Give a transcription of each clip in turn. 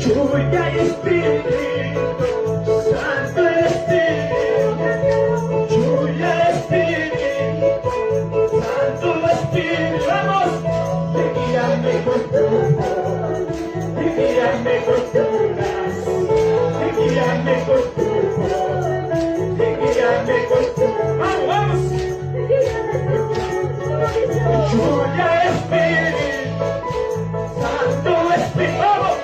lluvia y espíritu, santo espíritu, lluvia y espíritu, santo espíritu, vamos, te guíame con tu voz, te guíame con tu brazo, te guíame con tu voz, te guíame con tu, vamos, vamos, lluvia y espíritu, santo espíritu, vamos.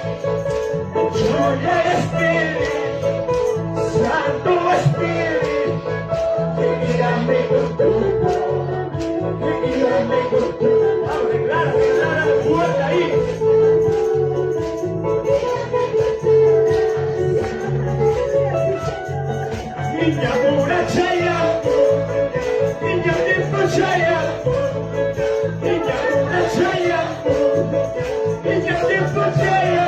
Lluvia y espíritu, santo espíritu, guíame con tu voz, guíame con tu voz. Vamos, declara fuerte ahí. Niña pura chaya, niña tiempo chaya, niña pura chaya, niña tiempo chaya.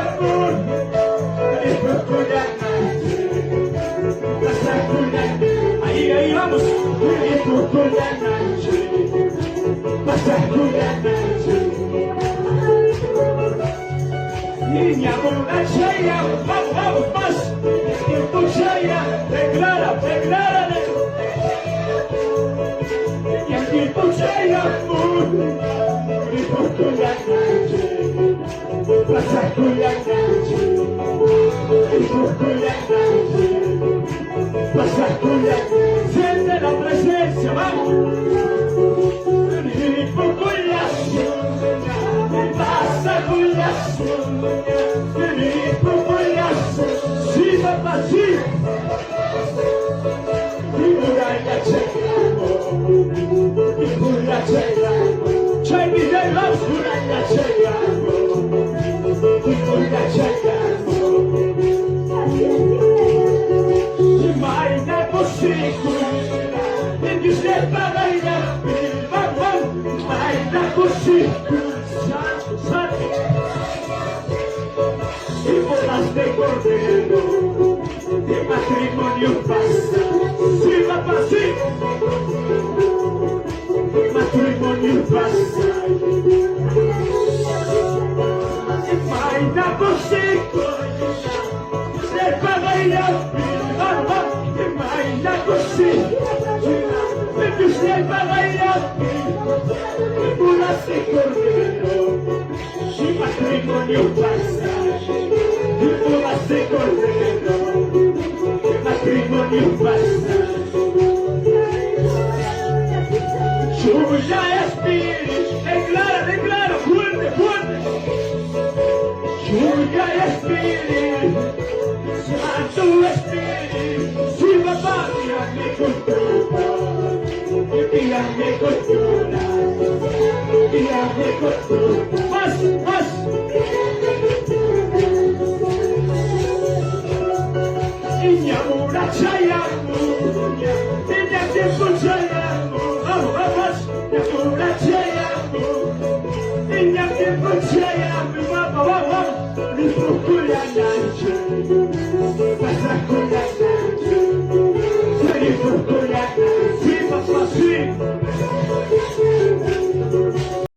Ahí vamos, con la noche, pasar con la noche. Niña borracha, vamos, vamos, más. Tiempo ya, declara. Niña tiempo ya, con la noche, pasar con la noche. Con la noche, pasar con la noche. Siente la presencia, vamos. Vivo con la suya, pasa con la suya. Vivo con la suya, sí, papá, sí. Vivo la chegamo, vivo la chegamo. C'è mi dai la chegamo, vivo la chegamo. Mai da possibile, e ti separa il mamma, mai da possibile, santo, si volaste cordero, di matrimonio passa, si papà sì, di matrimonio passa, mai da possibile, separa il la così, per tu sei bavagliati, e volaste cordero, si matrimonio passa, e volaste cordero, e matrimonio passa. Lluvia y espíritu, declara, fuerte. Lluvia y espíritu, santo espíritu, sí papá, guíame con tu voz, guíame con tu brazo, guíame con tu voz, más. Niña borracha y amuña, niña tiempo chayamo, vamos, niña borracha y amuña, niña tiempo chayamo, vamos, mi procura la noche, pasa con la